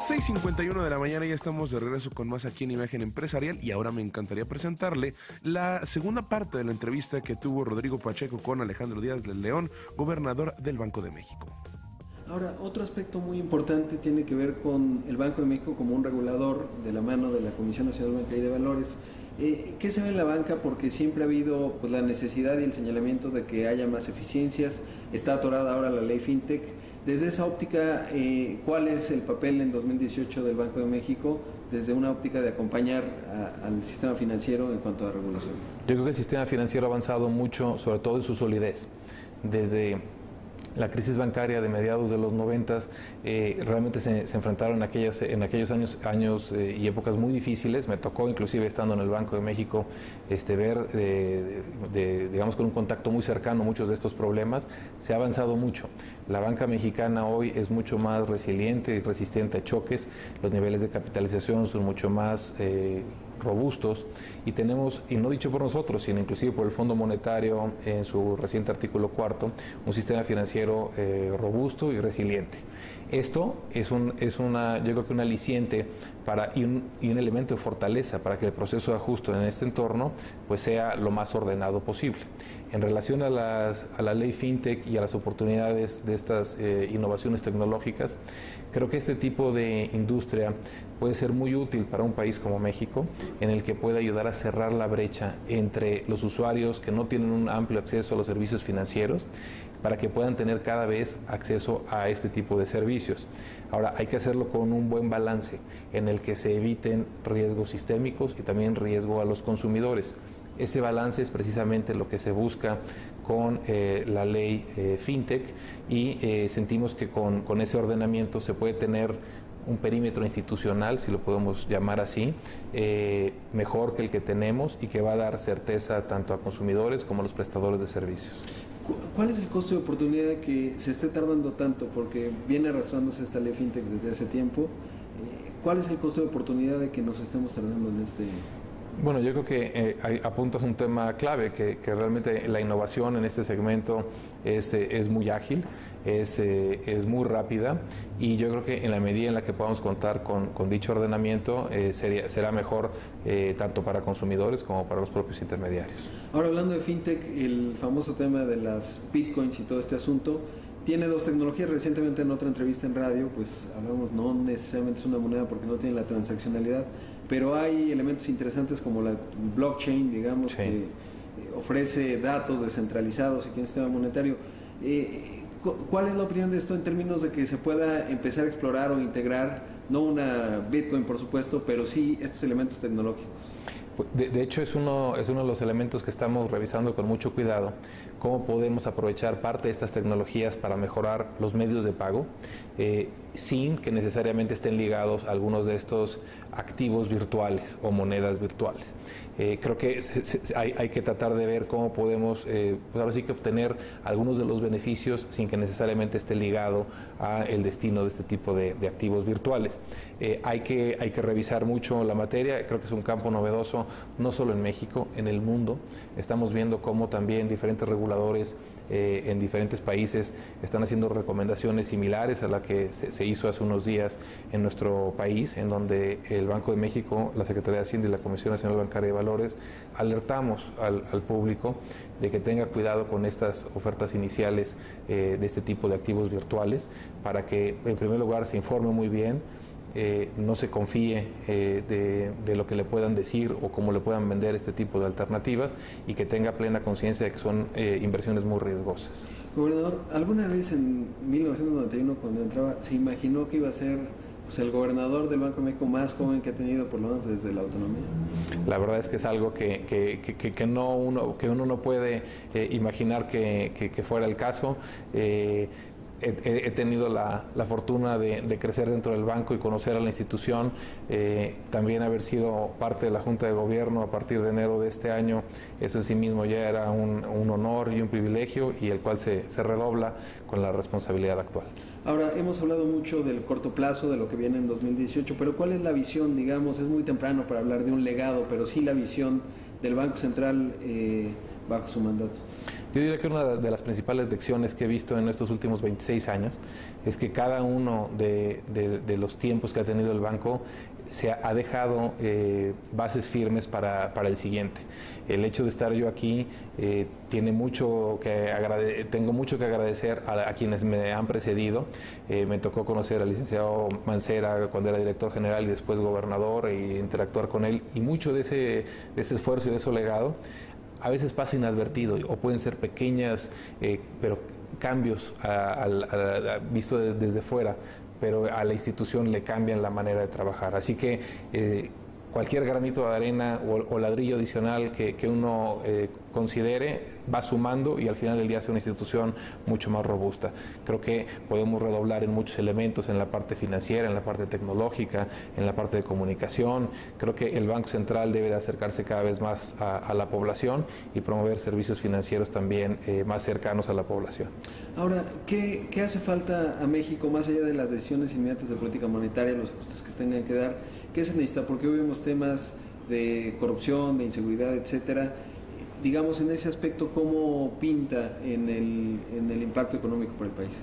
6:51 de la mañana, ya estamos de regreso con más aquí en Imagen Empresarial, y ahora me encantaría presentarle la segunda parte de la entrevista que tuvo Rodrigo Pacheco con Alejandro Díaz del León, gobernador del Banco de México. Ahora, otro aspecto muy importante tiene que ver con el Banco de México como un regulador de la mano de la Comisión Nacional Bancaria y de Valores. ¿Qué se ve en la banca? Porque siempre ha habido pues, la necesidad y el señalamiento de que haya más eficiencias. Está atorada ahora la ley FinTech. Desde esa óptica, ¿cuál es el papel en 2018 del Banco de México desde una óptica de acompañar al sistema financiero en cuanto a regulación? Yo creo que el sistema financiero ha avanzado mucho, sobre todo en su solidez. Desde la crisis bancaria de mediados de los 90, realmente se enfrentaron en aquellos años y épocas muy difíciles. Me tocó, inclusive estando en el Banco de México, ver, digamos, con un contacto muy cercano muchos de estos problemas. Se ha avanzado mucho. La banca mexicana hoy es mucho más resiliente y resistente a choques. Los niveles de capitalización son mucho más robustos, y tenemos, y no dicho por nosotros, sino inclusive por el Fondo Monetario en su reciente artículo 4, un sistema financiero robusto y resiliente. Esto es yo creo que un aliciente y un elemento de fortaleza para que el proceso de ajuste en este entorno pues sea lo más ordenado posible. En relación a la ley FinTech y a las oportunidades de estas innovaciones tecnológicas, creo que este tipo de industria puede ser muy útil para un país como México, en el que puede ayudar a cerrar la brecha entre los usuarios que no tienen un amplio acceso a los servicios financieros, para que puedan tener cada vez acceso a este tipo de servicios. Ahora, hay que hacerlo con un buen balance en el que se eviten riesgos sistémicos y también riesgo a los consumidores. Ese balance es precisamente lo que se busca con la ley FinTech, y sentimos que con ese ordenamiento se puede tener un perímetro institucional, si lo podemos llamar así, mejor que el que tenemos, y que va a dar certeza tanto a consumidores como a los prestadores de servicios. ¿Cuál es el costo de oportunidad de que se esté tardando tanto? Porque viene arrastrándose esta ley FinTech desde hace tiempo. ¿Cuál es el costo de oportunidad de que nos estemos tardando en este? Bueno, yo creo que apuntas un tema clave, que realmente la innovación en este segmento es muy ágil, es muy rápida, y yo creo que en la medida en la que podamos contar con dicho ordenamiento será mejor tanto para consumidores como para los propios intermediarios. Ahora, hablando de FinTech, el famoso tema de las Bitcoins y todo este asunto tiene dos tecnologías. Recientemente en otra entrevista en radio pues hablamos, no necesariamente es una moneda porque no tiene la transaccionalidad, pero hay elementos interesantes como la blockchain, digamos, sí, que ofrece datos descentralizados aquí en el sistema monetario. ¿Cuál es la opinión de esto en términos de que se pueda empezar a explorar o integrar, no una Bitcoin por supuesto, pero sí estos elementos tecnológicos? De hecho, es uno de los elementos que estamos revisando con mucho cuidado, cómo podemos aprovechar parte de estas tecnologías para mejorar los medios de pago, sin que necesariamente estén ligados a algunos de estos activos virtuales o monedas virtuales. Creo que hay que tratar de ver cómo podemos, pues ahora sí que obtener algunos de los beneficios sin que necesariamente esté ligado a el destino de este tipo de activos virtuales. Hay que revisar mucho la materia. Creo que es un campo novedoso, no solo en México, en el mundo. Estamos viendo cómo también diferentes reguladores en diferentes países están haciendo recomendaciones similares a la que se hizo hace unos días en nuestro país, en donde el Banco de México, la Secretaría de Hacienda y la Comisión Nacional Bancaria de Valores alertamos al público de que tenga cuidado con estas ofertas iniciales de este tipo de activos virtuales, para que en primer lugar se informe muy bien, no se confíe de lo que le puedan decir o cómo le puedan vender este tipo de alternativas, y que tenga plena conciencia de que son inversiones muy riesgosas. Gobernador, ¿alguna vez en 1991 cuando entraba se imaginó que iba a ser pues, el gobernador del Banco de México más joven que ha tenido por lo menos desde la autonomía? La verdad es que es algo que uno no puede imaginar que fuera el caso. He tenido la fortuna de crecer dentro del banco y conocer a la institución, también haber sido parte de la Junta de Gobierno a partir de enero de este año. Eso en sí mismo ya era un honor y un privilegio, y el cual se redobla con la responsabilidad actual. Ahora, hemos hablado mucho del corto plazo, de lo que viene en 2018, pero ¿cuál es la visión? Digamos, es muy temprano para hablar de un legado, pero sí la visión del Banco Central bajo su mandato. Yo diría que una de las principales lecciones que he visto en estos últimos 26 años es que cada uno de los tiempos que ha tenido el banco se ha dejado bases firmes para el siguiente. El hecho de estar yo aquí tengo mucho que agradecer a quienes me han precedido. Me tocó conocer al licenciado Mancera cuando era director general y después gobernador e interactuar con él, y mucho de ese esfuerzo y de ese legado a veces pasa inadvertido, o pueden ser pequeñas, pero cambios visto desde fuera, pero a la institución le cambian la manera de trabajar. Así que cualquier granito de arena o ladrillo adicional que uno considere va sumando, y al final del día hace una institución mucho más robusta. Creo que podemos redoblar en muchos elementos, en la parte financiera, en la parte tecnológica, en la parte de comunicación. Creo que el Banco Central debe de acercarse cada vez más a la población y promover servicios financieros también más cercanos a la población. Ahora, ¿qué hace falta a México, más allá de las decisiones inmediatas de política monetaria, los ajustes que se tengan que dar? ¿Qué se necesita? Porque hoy vemos temas de corrupción, de inseguridad, etcétera. Digamos, en ese aspecto, ¿cómo pinta en el impacto económico para el país?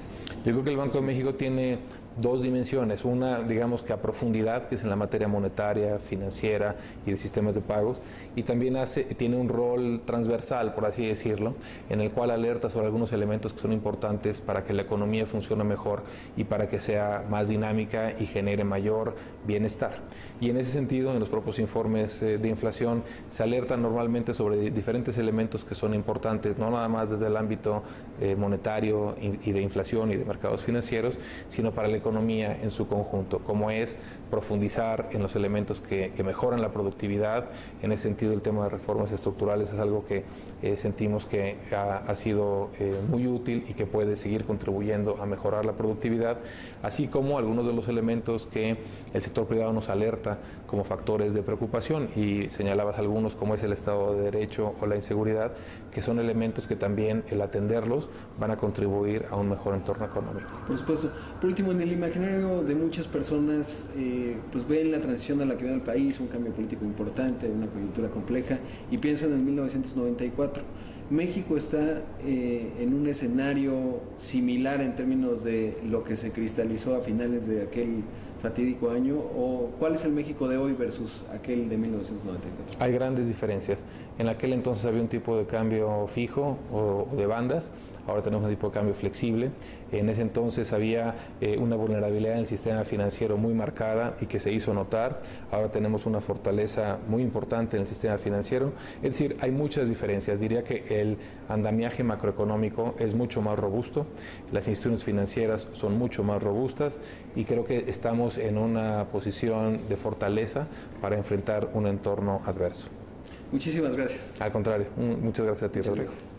Yo creo que el Banco de México tiene dos dimensiones. Una, digamos que a profundidad, que es en la materia monetaria, financiera y de sistemas de pagos, y también tiene un rol transversal, por así decirlo, en el cual alerta sobre algunos elementos que son importantes para que la economía funcione mejor y para que sea más dinámica y genere mayor bienestar. Y en ese sentido, en los propios informes de inflación se alerta normalmente sobre diferentes elementos que son importantes, no nada más desde el ámbito monetario y de inflación y de mercados financieros, sino para la economía en su conjunto, como es profundizar en los elementos que mejoran la productividad. En ese sentido, el tema de reformas estructurales es algo que sentimos que ha sido muy útil y que puede seguir contribuyendo a mejorar la productividad, así como algunos de los elementos que el sector privado nos alerta como factores de preocupación, y señalabas algunos como es el Estado de Derecho o la inseguridad, que son elementos que también el atenderlos van a contribuir a un mejor entorno económico. Por supuesto. Por último, en el imaginario de muchas personas, pues ven la transición a la que viene el país, un cambio político importante, una coyuntura compleja, y piensan en 1994. México está en un escenario similar en términos de lo que se cristalizó a finales de aquel fatídico año, o ¿cuál es el México de hoy versus aquel de 1994? Hay grandes diferencias. En aquel entonces había un tipo de cambio fijo o de bandas. Ahora tenemos un tipo de cambio flexible. En ese entonces había una vulnerabilidad en el sistema financiero muy marcada y que se hizo notar. Ahora tenemos una fortaleza muy importante en el sistema financiero. Es decir, hay muchas diferencias. Diría que el andamiaje macroeconómico es mucho más robusto, las instituciones financieras son mucho más robustas, y creo que estamos en una posición de fortaleza para enfrentar un entorno adverso. Muchísimas gracias. Al contrario, muchas gracias a ti, Rodrigo. Gracias.